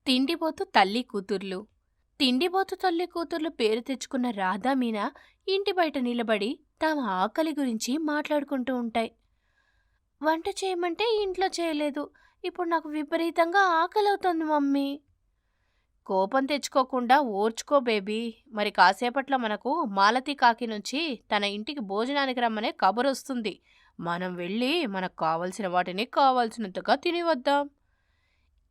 తిండిపోతు తల్లి కూతుర్లు. తిండిపోతు తల్లి కూతుర్లు పేరు తెచ్చుకున్న రాధా మీనా ఇంటి బయట నిలబడి తమ ఆకలి గురించి మాట్లాడుకుంటూ ఉంటాయి. వంట చేయమంటే ఇంట్లో చేయలేదు. ఇప్పుడు నాకు విపరీతంగా ఆకలవుతోంది మమ్మీ. కోపం తెచ్చుకోకుండా ఓర్చుకో బేబీ. మరి కాసేపట్లో మనకు మాలతి కాకి నుంచి తన ఇంటికి భోజనానికి రమ్మనే కబురొస్తుంది. మనం వెళ్ళి మనకు కావలసిన వాటిని కావాల్సినంతగా తిని వద్దాం.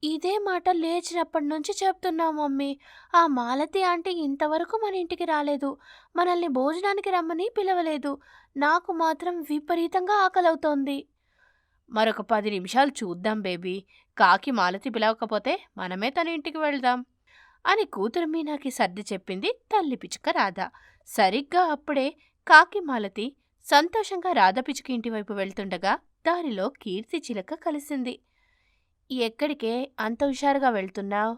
ఇదే మాట లేచినప్పటి నుంచి చెప్తున్నా మమ్మీ. ఆ మాలతి ఆంటీ ఇంతవరకు మన ఇంటికి రాలేదు. మనల్ని భోజనానికి రమ్మని పిలవలేదు. నాకు మాత్రం విపరీతంగా ఆకలవుతోంది. మరొక 10 నిమిషాలు చూద్దాం బేబీ. కాకి మాలతి పిలవకపోతే మనమే తన ఇంటికి వెళ్దాం అని కూతురు మీనాకి సర్ది చెప్పింది తల్లి పిచ్చుక రాధ. సరిగ్గా అప్పుడే కాకి మాలతి సంతోషంగా రాధ పిచ్చుక ఇంటివైపు వెళ్తుండగా దారిలో కీర్తి చిలక కలిసింది. ఎక్కడికే అంత హుషారుగా వెళ్తున్నావు?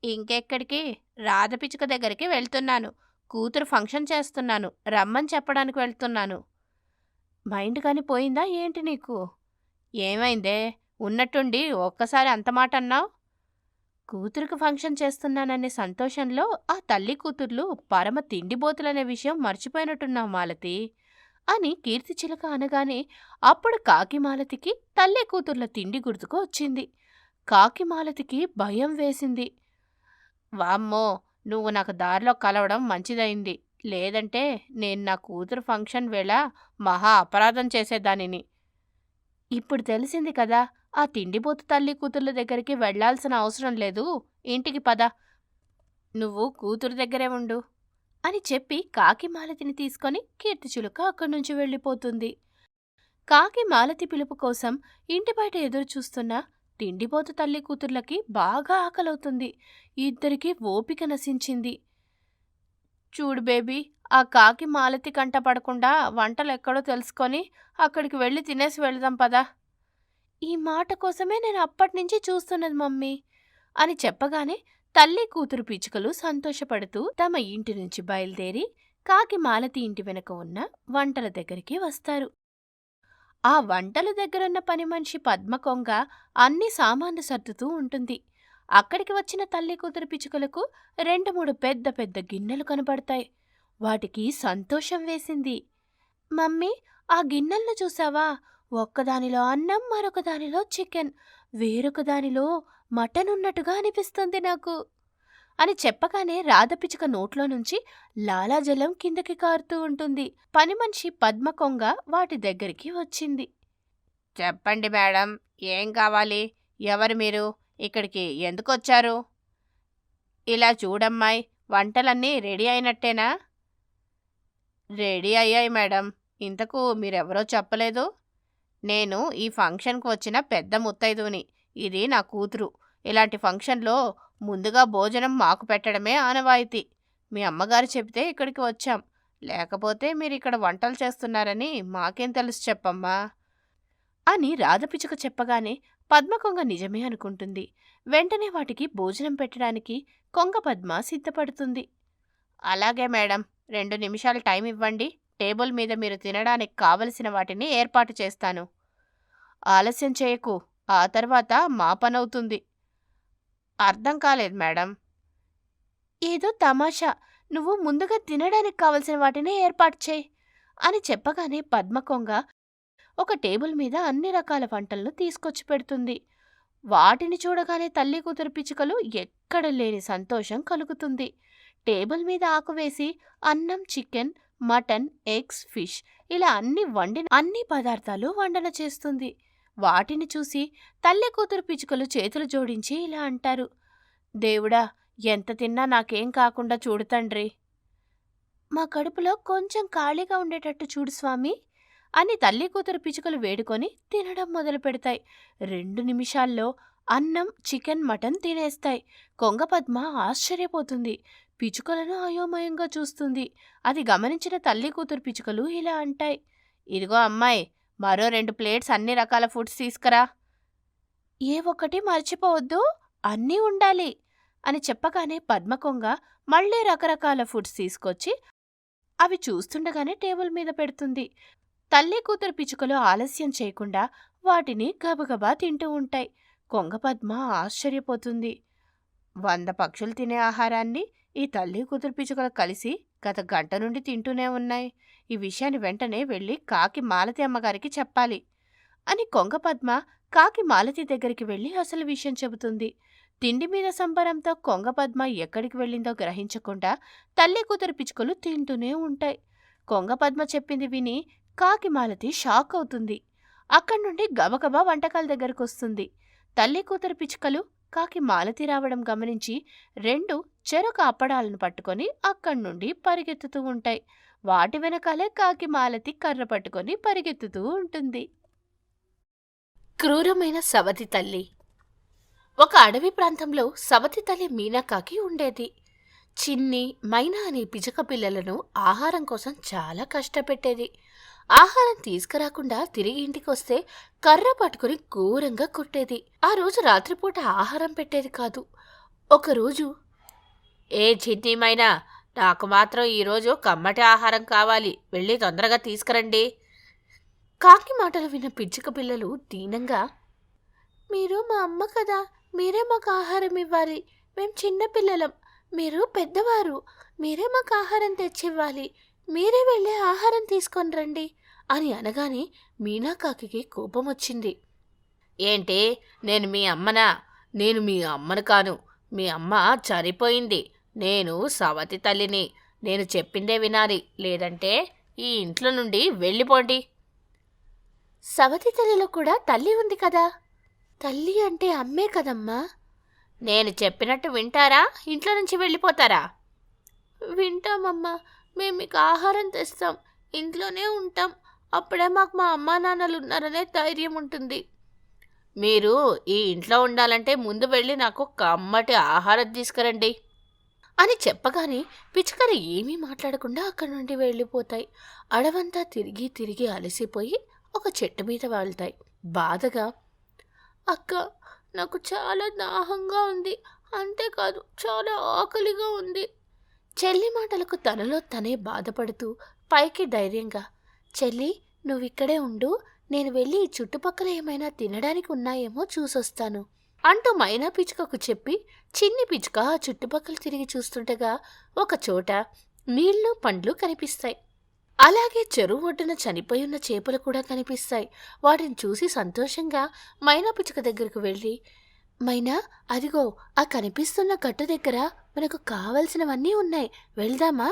ఇంకెక్కడికి, రాధ పిచ్చుక దగ్గరికి వెళ్తున్నాను. కూతురు ఫంక్షన్ చేస్తున్నాను, రమ్మని చెప్పడానికి వెళ్తున్నాను. మైండ్ కాని పోయిందా ఏంటి నీకు? ఏమైందే, ఉన్నట్టుండి ఒక్కసారి అంత మాట అన్నావు? కూతురికి ఫంక్షన్ చేస్తున్నాననే సంతోషంలో ఆ తల్లి కూతుర్లు పరమ తిండిబోతులనే విషయం మర్చిపోయినట్టున్నావు మాలతి అని కీర్తి చిలక అనగానే అప్పుడు కాకి మాలతికి తల్లి కూతుర్ల తిండి గుర్తుకు వచ్చింది. కాకి మాలతికి భయం వేసింది. వామ్మో, నువ్వు నాకు దారిలో కలవడం మంచిదైంది. లేదంటే నేను నా కూతురు ఫంక్షన్ వేళ మహా అపరాధం చేసేదానిని. ఇప్పుడు తెలిసింది కదా, ఆ తిండిపోతు తల్లి కూతుర్ల దగ్గరికి వెళ్లాల్సిన అవసరం లేదు. ఇంటికి పద, నువ్వు కూతురు దగ్గరే ఉండు అని చెప్పి కాకి మాలతిని తీసుకొని కీర్తిచిలుక అక్కడి నుంచి వెళ్ళిపోతుంది. కాకి మాలతి పిలుపు కోసం ఇంటి బయట ఎదురు చూస్తున్న తిండిపోతు తల్లి కూతుర్లకి బాగా ఆకలవుతుంది. ఇద్దరికీ ఓపిక నశించింది. చూడు బేబీ, ఆ కాకి మాలతి కంట పడకుండా వంటలెక్కడో తెలుసుకొని అక్కడికి వెళ్ళి తినేసి వెళదాం పదా. ఈ మాట కోసమే నేను అప్పటినుంచి చూస్తున్నది మమ్మీ అని చెప్పగానే తల్లి కూతురు పిచ్చుకలు సంతోషపడుతూ తమ ఇంటి నుంచి బయలుదేరి కాకి మాలతి ఇంటి వెనుక ఉన్న వంటల దగ్గరికి వస్తారు. ఆ వంటల దగ్గరున్న పని మనిషి పద్మకొంగ అన్ని సామాన్లు సర్దుతూ ఉంటుంది. అక్కడికి వచ్చిన తల్లి కూతురు పిచ్చుకలకు 2-3 పెద్ద పెద్ద గిన్నెలు కనబడతాయి. వాటికి సంతోషం వేసింది. మమ్మీ, ఆ గిన్నెలను చూసావా? ఒక్కదానిలో అన్నం, మరొక దానిలో చికెన్, వేరొక దానిలో మటన్ ఉన్నట్టుగా అనిపిస్తుంది నాకు అని చెప్పగానే రాధపిచ్చుక నోట్లో నుంచి లాలాజలం కిందకి కారుతూ ఉంటుంది. పని మనిషి పద్మకొంగ వాటి దగ్గరికి వచ్చింది. చెప్పండి మేడం, ఏం కావాలి? ఎవరు మీరు? ఇక్కడికి ఎందుకొచ్చారు? ఇలా చూడమ్మాయి, వంటలన్నీ రెడీ అయినట్టేనా? రెడీ అయ్యాయి మేడం. ఇంతకు మీరెవరో చెప్పలేదు. నేను ఈ ఫంక్షన్కు వచ్చిన పెద్ద ముత్తైదుని. ఇది నా కూతురు. ఇలాంటి ఫంక్షన్లో ముందుగా భోజనం మాకు పెట్టడమే ఆనవాయితీ. మీ అమ్మగారు చెబితే ఇక్కడికి వచ్చాం. లేకపోతే మీరు ఇక్కడ వంటలు చేస్తున్నారని మాకేం తెలుసు చెప్పమ్మా అని రాధపిచ్చుక చెప్పగానే పద్మకొంగ నిజమే అనుకుంటుంది. వెంటనే వాటికి భోజనం పెట్టడానికి కొంగ పద్మ సిద్ధపడుతుంది. అలాగే మేడం, 2 నిమిషాలు టైం ఇవ్వండి. టేబుల్ మీద మీరు తినడానికి కావలసిన వాటిని ఏర్పాటు చేస్తాను. ఆలస్యం చేయకు, ఆ తర్వాత మా పనవుతుంది. అర్థం కాలేదు మేడం. ఏదో తమాషా, నువ్వు ముందుగా తినడానికి కావలసిన వాటిని ఏర్పాటు చేయి అని చెప్పగానే పద్మకొంగ ఒక టేబుల్ మీద అన్ని రకాల వంటలను తీసుకొచ్చి పెడుతుంది. వాటిని చూడగానే తల్లి కూతురు పిచ్చుకలు ఎక్కడ లేని సంతోషం కలుగుతుంది. టేబుల్ మీద ఆకు వేసి అన్నం, చికెన్, మటన్, ఎగ్స్, ఫిష్ ఇలా అన్ని పదార్థాలు వండన చేస్తుంది. వాటిని చూసి తల్లి కూతురు పిచ్చుకలు చేతులు జోడించి ఇలా అంటారు. దేవుడా, ఎంత తిన్నా నాకేం కాకుండా చూడు తండ్రి. మా కడుపులో కొంచెం ఖాళీగా ఉండేటట్టు చూడు స్వామి అని తల్లి కూతురు పిచ్చుకలు వేడుకొని తినడం మొదలు పెడతాయి. 2 నిమిషాల్లో అన్నం, చికెన్, మటన్ తినేస్తాయి. కొంగ పద్మ ఆశ్చర్యపోతుంది. పిచ్చుకలను అయోమయంగా చూస్తుంది. అది గమనించిన తల్లి కూతురు పిచ్చుకలు ఇలా అంటాయి. ఇదిగో అమ్మాయి, మరో 2 ప్లేట్స్ అన్ని రకాల ఫుడ్స్ తీసుకురా. ఏ ఒక్కటి మర్చిపోవద్దు, అన్నీ ఉండాలి అని చెప్పగానే పద్మకొంగ మళ్ళీ రకరకాల ఫుడ్స్ తీసుకొచ్చి అవి చూస్తుండగానే టేబుల్ మీద పెడుతుంది. తల్లి కూతురు పిచ్చుకలు ఆలస్యం చేయకుండా వాటిని గబగబా తింటూ ఉంటాయి. కొంగ పద్మ ఆశ్చర్యపోతుంది. 100 పక్షులు తినే ఆహారాన్ని ఈ తల్లి కూతురు పిచ్చుకలు కలిసి గత గంట నుండి తింటూనే ఉన్నాయి. ఈ విషయాన్ని వెంటనే వెళ్ళి కాకి మాలతి అమ్మగారికి చెప్పాలి అని కొంగ పద్మ కాకి మాలతి దగ్గరికి వెళ్ళి అసలు విషయం చెబుతుంది. తిండి మీద సంబరంతో కొంగ పద్మ ఎక్కడికి వెళ్ళిందో గ్రహించకుండా తల్లి కూతురు పిచ్చుకలు తింటూనే ఉంటాయి. కొంగ పద్మ చెప్పింది విని కాకి మాలతి షాక్ అవుతుంది. అక్కడి నుండి గబగబా వంటకాల దగ్గరకు వస్తుంది. తల్లి కూతురు పిచ్చుకలు కాకి మాలతి రావడం గమనించి 2 చెరొక అప్పడాలను పట్టుకొని అక్కడి నుండి పరిగెత్తుతూ ఉంటాయి. వాటి వెనకాలే కాకి మాలతి కర్ర పట్టుకొని పరిగెత్తుతూ ఉంటుంది. క్రూరమైన సవతి తల్లి. ఒక అడవి ప్రాంతంలో సవతి తల్లి మీనాకాకి ఉండేది. చిన్ని, మైనా అనే పిచుక పిల్లలను ఆహారం కోసం చాలా కష్టపెట్టేది. ఆహారం తీసుకురాకుండా తిరిగి ఇంటికొస్తే కర్ర పట్టుకుని ఘోరంగా కొట్టేది. ఆ రోజు రాత్రిపూట ఆహారం పెట్టేది కాదు. ఒకరోజు, ఏ చిన్ని మైనా, నాకు మాత్రం ఈరోజు కమ్మటి ఆహారం కావాలి, వెళ్ళి తొందరగా తీసుకురండి. కాకి మాటలు విన్న పిచ్చుక పిల్లలు దీనంగా, మీరు మా అమ్మ కదా, మీరే మాకు ఆహారం ఇవ్వాలి. మేం చిన్న పిల్లలం, మీరు పెద్దవారు, మీరే మాకు ఆహారం తెచ్చివ్వాలి. మీరే వెళ్ళి ఆహారం తీసుకొని రండి అని అనగానే మీనాకాకి కోపం వచ్చింది. ఏంటి, నేను మీ అమ్మనా? నేను మీ అమ్మను కాను. మీ అమ్మ చనిపోయింది. నేను సవతి తల్లిని. నేను చెప్పిందే వినాలి, లేదంటే ఈ ఇంట్లో నుండి వెళ్ళిపోండి. సవతి తల్లిలో కూడా తల్లి ఉంది కదా. తల్లి అంటే అమ్మే కదమ్మా. నేను చెప్పినట్టు వింటారా, ఇంట్లో నుంచి వెళ్ళిపోతారా? వింటామమ్మా, మేము మీకు ఆహారం తెస్తాం, ఇంట్లోనే ఉంటాం. అప్పుడే మాకు మా అమ్మా నాన్నలు ఉన్నారనే ధైర్యం ఉంటుంది. మీరు ఈ ఇంట్లో ఉండాలంటే ముందు వెళ్ళి నాకు కమ్మటి ఆహారం తీసుకురండి అని చెప్పగానే పిచ్చుకలు ఏమీ మాట్లాడకుండా అక్కడి నుండి వెళ్ళిపోతాయి. అడవంతా తిరిగి తిరిగి అలసిపోయి ఒక చెట్టు మీద వాళ్తాయి. బాధగా, అక్క, నాకు చాలా దాహంగా ఉంది, అంతేకాదు చాలా ఆకలిగా ఉంది. చెల్లి మాటలకు తనలో తనే బాధపడుతూ పైకి ధైర్యంగా, చెల్లి నువ్విక్కడే ఉండు, నేను వెళ్ళి ఈ చుట్టుపక్కల ఏమైనా తినడానికి ఉన్నాయేమో చూసొస్తాను అంటూ మైనా పిచ్చుకకు చెప్పి చిన్ని పిచ్చుక ఆ చుట్టుపక్కల తిరిగి చూస్తుండగా ఒకచోట నీళ్లు, పండ్లు కనిపిస్తాయి. అలాగే చెరువు ఒడ్డున చనిపోయి ఉన్న చేపలు కూడా కనిపిస్తాయి. వాటిని చూసి సంతోషంగా మైనా పిచ్చుక దగ్గరకు వెళ్ళి, మైనా, అదిగో ఆ కనిపిస్తున్న గట్టు దగ్గర మనకు కావలసినవన్నీ ఉన్నాయి, వెళ్దామా?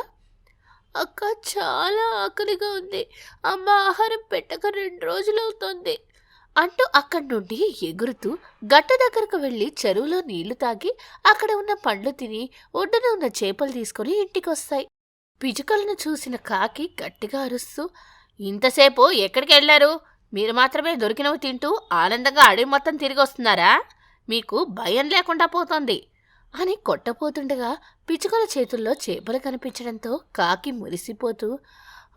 అక్క, చాలా ఆకలిగా ఉంది, అమ్మ ఆహారం పెట్టక 2 రోజులవుతోంది అంటూ అక్కడి నుండి ఎగురుతూ గట్టు దగ్గరకు వెళ్ళి చెరువులో నీళ్లు తాగి అక్కడ ఉన్న పండ్లు తిని ఒడ్డున ఉన్న చేపలు తీసుకుని ఇంటికొస్తాయి. పిచుకలను చూసిన కాకి గట్టిగా అరుస్తూ, ఇంతసేపు ఎక్కడికి వెళ్ళారు? మీరు మాత్రమే దొరికినవి తింటూ ఆనందంగా అడవి మొత్తం తిరిగి వస్తున్నారా? మీకు భయం లేకుండా పోతోంది అని కొట్టపోతుండగా పిచుకల చేతుల్లో చేపలు కనిపించడంతో కాకి మురిసిపోతూ,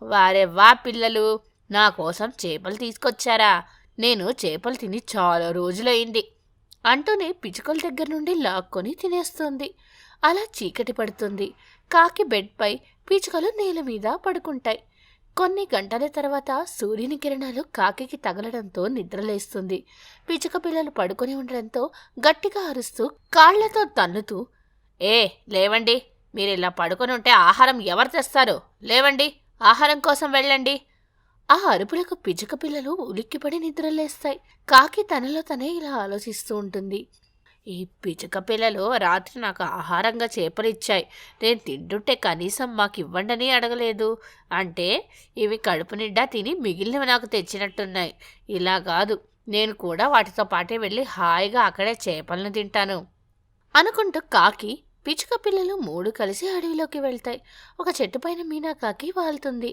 వారెవ్వా పిల్లలు, నా కోసం చేపలు తీసుకొచ్చారా? నేను చేపలు తిని చాలా రోజులైంది అంటూనే పిచుకల దగ్గర నుండి లాక్కొని తినేస్తుంది. అలా చీకటి పడుతుంది. కాకి బెడ్పై, పిచుకలు నేల మీద పడుకుంటాయి. కొన్ని గంటల తర్వాత సూర్యుని కిరణాలు కాకికి తగలడంతో నిద్రలేస్తుంది. పిచుక పిల్లలు పడుకొని ఉండడంతో గట్టిగా అరుస్తూ కాళ్లతో తన్నుతూ, ఏ లేవండి, మీరిలా పడుకొని ఉంటే ఆహారం ఎవరు తెస్తారు? లేవండి, ఆహారం కోసం వెళ్ళండి. ఆ అరుపులకు పిచుక పిల్లలు ఉలిక్కిపడి నిద్రలేస్తాయి. కాకి తనలో తనే ఇలా ఆలోచిస్తూ ఉంటుంది. ఈ పిచుక పిల్లలు రాత్రి నాకు ఆహారంగా చేపలిచ్చాయి, నేను తింటుంటే కనీసం మాకు ఇవ్వండని అడగలేదు. అంటే ఇవి కడుపు నిండా తిని మిగిలినవి నాకు తెచ్చినట్టున్నాయి. ఇలా కాదు, నేను కూడా వాటితో పాటే వెళ్ళి హాయిగా అక్కడే చేపలను తింటాను అనుకుంటూ కాకి, పిచుక పిల్లలు 3 కలిసి అడవిలోకి వెళ్తాయి. ఒక చెట్టుపైన మీనాకాకి వాలుతుంది.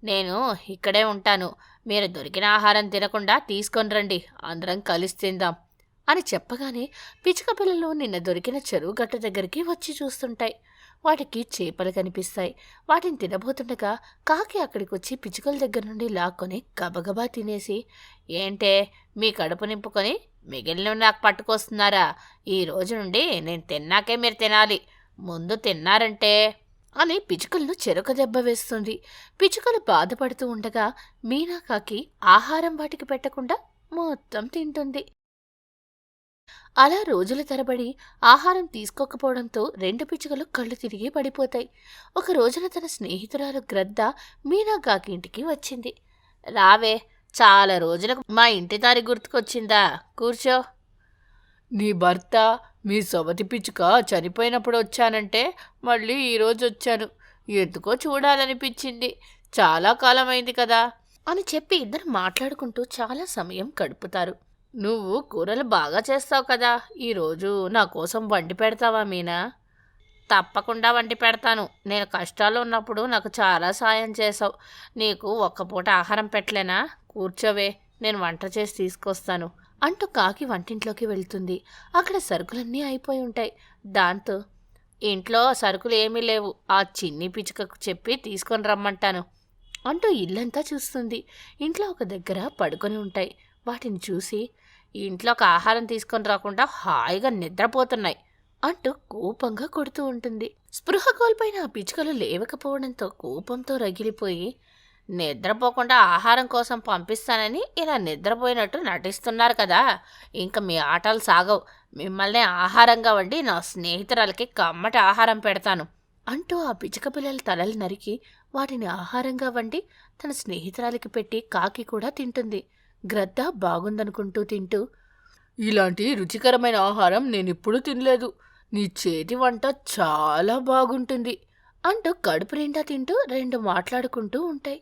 నేను ఇక్కడే ఉంటాను, మీరు దొరికిన ఆహారం తినకుండా తీసుకొని రండి, అందరం కలిసి తిందాం అని చెప్పగానే పిచుక పిల్లలు నిన్న దొరికిన చెరువు గట్టు దగ్గరికి వచ్చి చూస్తుంటాయి. వాటికి చేపలు కనిపిస్తాయి. వాటిని తినబోతుండగా కాకి అక్కడికి వచ్చి పిచుకల దగ్గర నుండి లాక్కొని గబగబా తినేసి, ఏంటే మీ కడుపు నింపుకొని మిగిలినవి నాకు పట్టుకొస్తున్నారా? ఈ రోజు నుండి నేను తిన్నాకే మీరు తినాలి, ముందు తిన్నారంటే అని పిచుకలను చెరొక దెబ్బ వేస్తుంది. పిచుకలు బాధపడుతూ ఉండగా మీనాకాకి ఆహారం వాటికి పెట్టకుండా మొత్తం తింటుంది. అలా రోజుల తరబడి ఆహారం తీసుకోకపోవడంతో రెండు పిచ్చుకలు కళ్ళు తిరిగి పడిపోతాయి. ఒక రోజున తన స్నేహితురాలు గ్రద్ద మీనా కాకి ఇంటికి వచ్చింది. రావే, చాలా రోజులకు మా ఇంటి దారి గుర్తుకొచ్చిందా, కూర్చో. నీ భర్త మీ సొబతి పిచ్చుక చనిపోయినప్పుడు వచ్చానంటే మళ్ళీ ఈరోజు వచ్చాను. ఎందుకో చూడాలనిపించింది. చాలా కాలమైంది కదా అని చెప్పి ఇద్దరు మాట్లాడుకుంటూ చాలా సమయం గడుపుతారు. నువ్వు కూరలు బాగా చేస్తావు కదా, ఈరోజు నా కోసం వండి పెడతావా మీనా? తప్పకుండా వండి పెడతాను. నేను కష్టాల్లో ఉన్నప్పుడు నాకు చాలా సాయం చేసావు. నీకు ఒక్క పూట ఆహారం పెట్టలేనా? కూర్చోవే, నేను వంట చేసి తీసుకొస్తాను అంటూ కాకి వంటింట్లోకి వెళ్తుంది. అక్కడ సరుకులన్నీ అయిపోయి ఉంటాయి. దాంతో ఇంట్లో సరుకులు ఏమీ లేవు, ఆ చిన్ని పిచ్చుకకు చెప్పి తీసుకొని రమ్మంటాను అంటూ ఇల్లంతా చూస్తుంది. ఇంట్లో ఒక దగ్గర పడుకొని ఉంటాయి. వాటిని చూసి ఇంట్లోకి ఆహారం తీసుకొని రాకుండా హాయిగా నిద్రపోతున్నాయి అంటూ కోపంగా కొడుతూ ఉంటుంది. స్పృహ కోల్పోయిన ఆ పిచ్చుకలు లేవకపోవడంతో కోపంతో రగిలిపోయి, నిద్రపోకుండా ఆహారం కోసం పంపిస్తానని ఇలా నిద్రపోయినట్టు నటిస్తున్నారు కదా, ఇంకా మీ ఆటలు సాగవు. మిమ్మల్ని ఆహారంగా వండి నా స్నేహితురాలకి కమ్మటి ఆహారం పెడతాను అంటూ ఆ పిచ్చుక పిల్లల తలలు నరికి వాటిని ఆహారంగా వండి తన స్నేహితురాలికి పెట్టి కాకి కూడా తింటుంది. గ్రద్ద బాగుందనుకుంటూ తింటూ, ఇలాంటి రుచికరమైన ఆహారం నేనిప్పుడు తినలేదు. నీ చేతి వంట చాలా బాగుంటుంది అంటూ కడుపు నిండా తింటూ రెండు మాట్లాడుకుంటూ ఉంటాయి.